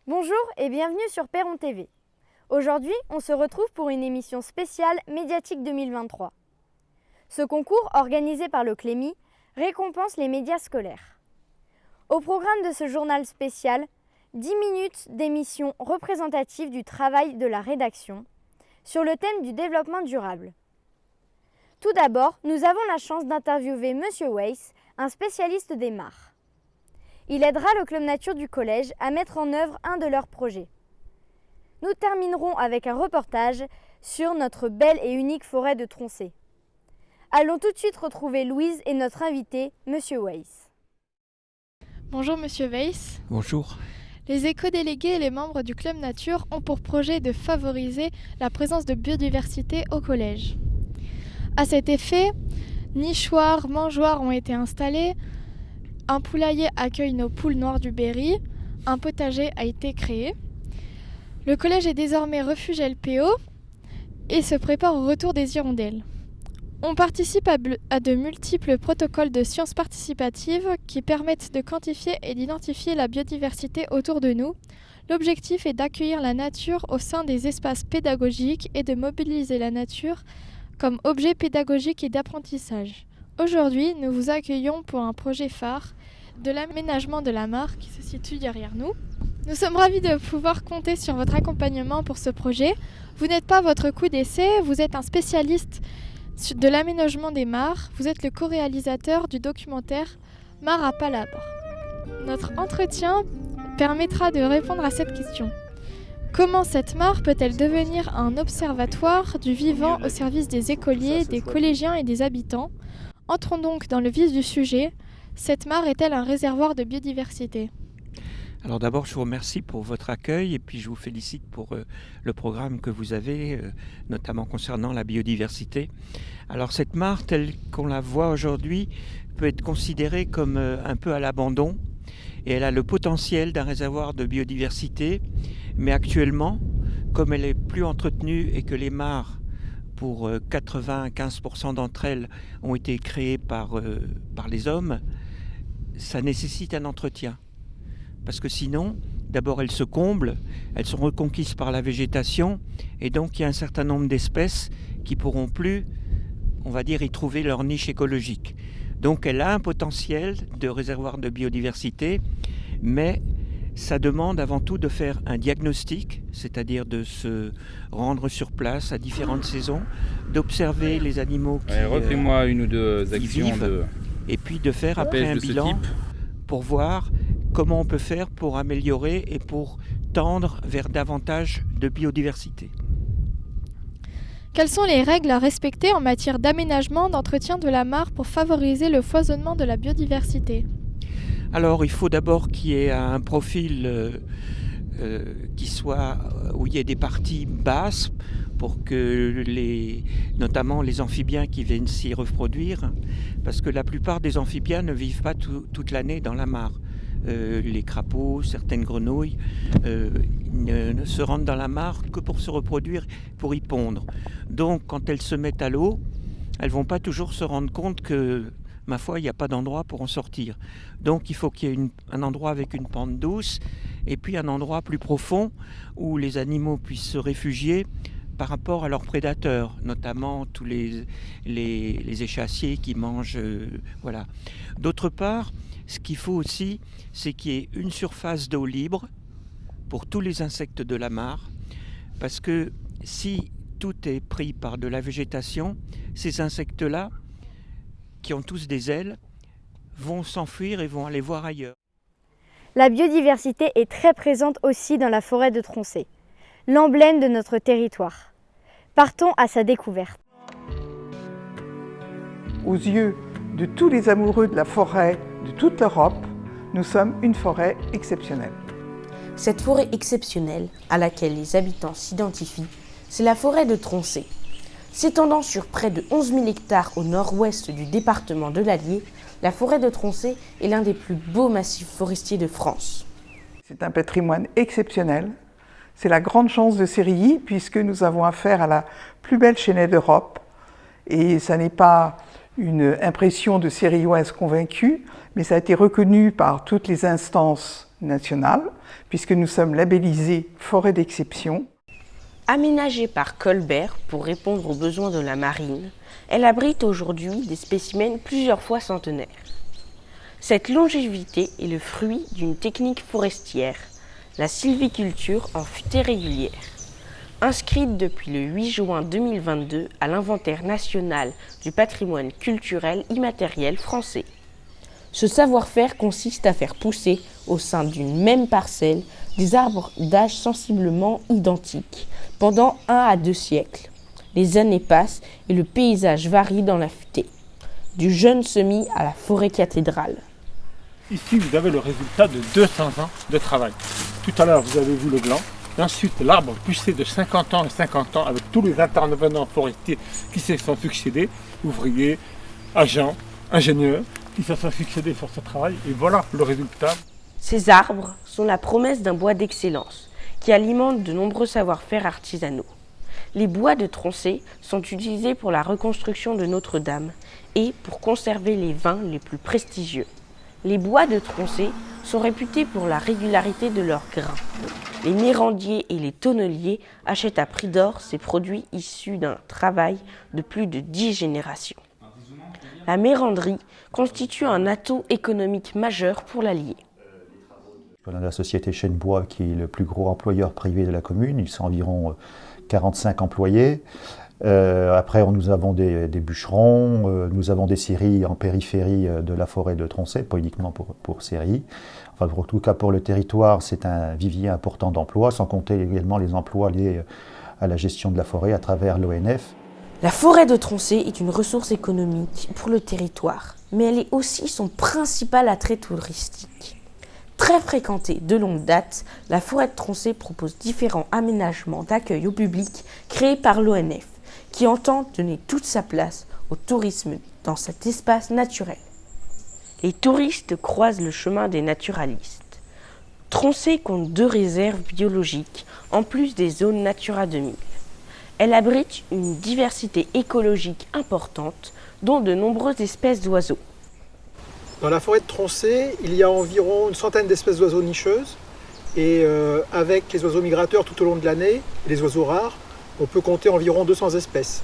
Bonjour et bienvenue sur Perron TV. Aujourd'hui, on se retrouve pour une émission spéciale Médiatique 2023. Ce concours, organisé par le Clémy, récompense les médias scolaires. Au programme de ce journal spécial, 10 minutes d'émission représentative du travail de la rédaction sur le thème du développement durable. Tout d'abord, nous avons la chance d'interviewer Monsieur Weiss, un spécialiste des mares. Il aidera le Club Nature du collège à mettre en œuvre un de leurs projets. Nous terminerons avec un reportage sur notre belle et unique forêt de Troncé. Allons tout de suite retrouver Louise et notre invité, Monsieur Weiss. Bonjour Monsieur Weiss. Bonjour. Les éco-délégués et les membres du Club Nature ont pour projet de favoriser la présence de biodiversité au collège. À cet effet, nichoirs, mangeoires ont été installés, un poulailler accueille nos poules noires du Berry, un potager a été créé. Le collège est désormais refuge LPO et se prépare au retour des hirondelles. On participe à de multiples protocoles de sciences participatives qui permettent de quantifier et d'identifier la biodiversité autour de nous. L'objectif est d'accueillir la nature au sein des espaces pédagogiques et de mobiliser la nature comme objet pédagogique et d'apprentissage. Aujourd'hui, nous vous accueillons pour un projet phare de l'aménagement de la mare qui se situe derrière nous. Nous sommes ravis de pouvoir compter sur votre accompagnement pour ce projet. Vous n'êtes pas votre coup d'essai, vous êtes un spécialiste de l'aménagement des mares. Vous êtes le co-réalisateur du documentaire Mare à Palabre. Notre entretien permettra de répondre à cette question. Comment cette mare peut-elle devenir un observatoire du vivant au service des écoliers, des collégiens et des habitants ? Entrons donc dans le vif du sujet. Cette mare est-elle un réservoir de biodiversité ? Alors d'abord, je vous remercie pour votre accueil et puis je vous félicite pour le programme que vous avez, notamment concernant la biodiversité. Alors cette mare, telle qu'on la voit aujourd'hui, peut être considérée comme un peu à l'abandon et elle a le potentiel d'un réservoir de biodiversité, mais actuellement, comme elle est plus entretenue et que les mares, pour 95% d'entre elles, ont été créées par les hommes, ça nécessite un entretien. Parce que sinon, d'abord elles se comblent, elles sont reconquises par la végétation, et donc il y a un certain nombre d'espèces qui ne pourront plus, on va dire, y trouver leur niche écologique. Donc elle a un potentiel de réservoir de biodiversité, mais ça demande avant tout de faire un diagnostic, c'est-à-dire de se rendre sur place à différentes saisons, d'observer les animaux qui, refais-moi une ou deux actions vivent, et puis de faire après un bilan pour voir comment on peut faire pour améliorer et pour tendre vers davantage de biodiversité. Quelles sont les règles à respecter en matière d'aménagement, d'entretien de la mare pour favoriser le foisonnement de la biodiversité ? Alors, il faut d'abord qu'il y ait un profil qui soit où il y ait des parties basses pour que notamment les amphibiens qui viennent s'y reproduire, parce que la plupart des amphibiens ne vivent pas toute l'année dans la mare. Les crapauds, certaines grenouilles ne se rendent dans la mare que pour se reproduire, pour y pondre. Donc quand elles se mettent à l'eau, elles ne vont pas toujours se rendre compte que, ma foi, il n'y a pas d'endroit pour en sortir. Donc il faut qu'il y ait un endroit avec une pente douce et puis un endroit plus profond où les animaux puissent se réfugier par rapport à leurs prédateurs, notamment tous les échassiers qui mangent. Voilà. D'autre part, ce qu'il faut aussi, c'est qu'il y ait une surface d'eau libre pour tous les insectes de la mare, parce que si tout est pris par de la végétation, ces insectes-là, qui ont tous des ailes, vont s'enfuir et vont aller voir ailleurs. La biodiversité est très présente aussi dans la forêt de Troncé, l'emblème de notre territoire. Partons à sa découverte. Aux yeux de tous les amoureux de la forêt de toute l'Europe, nous sommes une forêt exceptionnelle. Cette forêt exceptionnelle, à laquelle les habitants s'identifient, c'est la forêt de Troncé. S'étendant sur près de 11 000 hectares au nord-ouest du département de l'Allier, la forêt de Troncé est l'un des plus beaux massifs forestiers de France. C'est un patrimoine exceptionnel. C'est la grande chance de Sérilly, puisque nous avons affaire à la plus belle chênaie d'Europe. Et ça n'est pas une impression de sérioise convaincue, mais ça a été reconnu par toutes les instances nationales, puisque nous sommes labellisés forêt d'exception. Aménagée par Colbert pour répondre aux besoins de la marine, elle abrite aujourd'hui des spécimens plusieurs fois centenaires. Cette longévité est le fruit d'une technique forestière, la sylviculture en futaies régulières. Inscrite depuis le 8 juin 2022 à l'inventaire national du patrimoine culturel immatériel français. Ce savoir-faire consiste à faire pousser au sein d'une même parcelle des arbres d'âge sensiblement identiques pendant 1 à 2 siècles. Les années passent et le paysage varie dans la futaie, du jeune semis à la forêt cathédrale. Ici, vous avez le résultat de 200 ans de travail. Tout à l'heure, vous avez vu le gland. Ensuite, l'arbre poussé de 50 ans et 50 ans avec tous les intervenants forestiers qui se sont succédés, ouvriers, agents, ingénieurs, qui se sont succédés sur ce travail. Et voilà le résultat. Ces arbres sont la promesse d'un bois d'excellence qui alimente de nombreux savoir-faire artisanaux. Les bois de Troncé sont utilisés pour la reconstruction de Notre-Dame et pour conserver les vins les plus prestigieux. Les bois de Troncé sont réputés pour la régularité de leurs grains. Les nérandiers et les tonneliers achètent à prix d'or ces produits issus d'un travail de plus de 10 générations. La méranderie constitue un atout économique majeur pour l'Allier. On a la société Chêne-Bois qui est le plus gros employeur privé de la commune, ils sont environ 45 employés. Après, nous avons des bûcherons, nous avons des scieries en périphérie de la forêt de Troncé, pas uniquement pour scieries. Enfin, en tout cas, pour le territoire, c'est un vivier important d'emplois, sans compter également les emplois liés à la gestion de la forêt à travers l'ONF. La forêt de Troncé est une ressource économique pour le territoire, mais elle est aussi son principal attrait touristique. Très fréquentée de longue date, la forêt de Troncé propose différents aménagements d'accueil au public créés par l'ONF, qui entend donner toute sa place au tourisme dans cet espace naturel. Les touristes croisent le chemin des naturalistes. Troncé compte 2 réserves biologiques, en plus des zones Natura 2000. Elle abrite une diversité écologique importante, dont de nombreuses espèces d'oiseaux. Dans la forêt de Troncé, il y a environ une centaine d'espèces d'oiseaux nicheuses. Et avec les oiseaux migrateurs tout au long de l'année, et les oiseaux rares, on peut compter environ 200 espèces.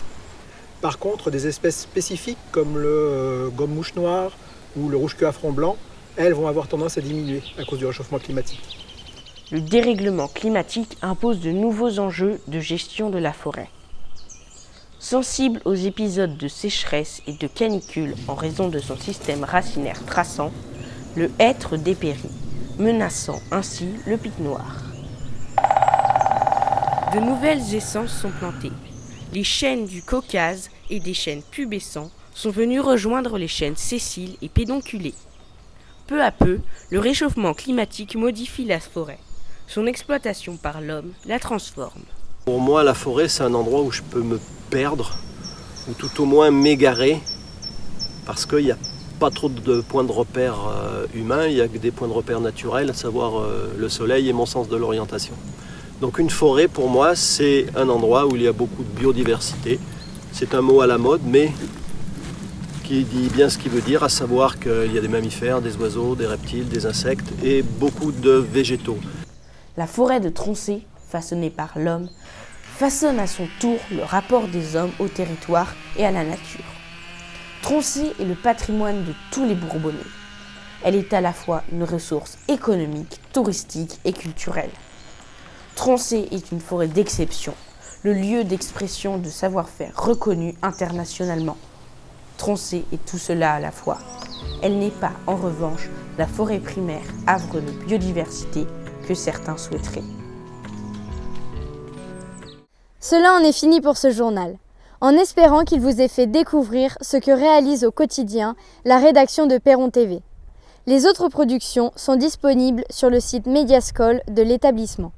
Par contre, des espèces spécifiques comme le gomme-mouche noire ou le rouge-queue à front blanc, elles vont avoir tendance à diminuer à cause du réchauffement climatique. Le dérèglement climatique impose de nouveaux enjeux de gestion de la forêt. Sensible aux épisodes de sécheresse et de canicule en raison de son système racinaire traçant, le hêtre dépérit, menaçant ainsi le pic noir. De nouvelles essences sont plantées. Les chênes du Caucase et des chênes pubescents sont venus rejoindre les chênes sessiles et pédonculés. Peu à peu, le réchauffement climatique modifie la forêt. Son exploitation par l'homme la transforme. Pour moi, la forêt, c'est un endroit où je peux me perdre, ou tout au moins m'égarer, parce qu'il n'y a pas trop de points de repère humains, il y a que des points de repère naturels, à savoir le soleil et mon sens de l'orientation. Donc une forêt, pour moi, c'est un endroit où il y a beaucoup de biodiversité. C'est un mot à la mode, mais qui dit bien ce qu'il veut dire, à savoir qu'il y a des mammifères, des oiseaux, des reptiles, des insectes et beaucoup de végétaux. La forêt de Troncé, façonnée par l'homme, façonne à son tour le rapport des hommes au territoire et à la nature. Troncé est le patrimoine de tous les Bourbonnais. Elle est à la fois une ressource économique, touristique et culturelle. Troncé est une forêt d'exception, le lieu d'expression de savoir-faire reconnu internationalement. Troncé est tout cela à la fois. Elle n'est pas, en revanche, la forêt primaire, havre de biodiversité que certains souhaiteraient. Cela en est fini pour ce journal, en espérant qu'il vous ait fait découvrir ce que réalise au quotidien la rédaction de Perron TV. Les autres productions sont disponibles sur le site Mediascol de l'établissement.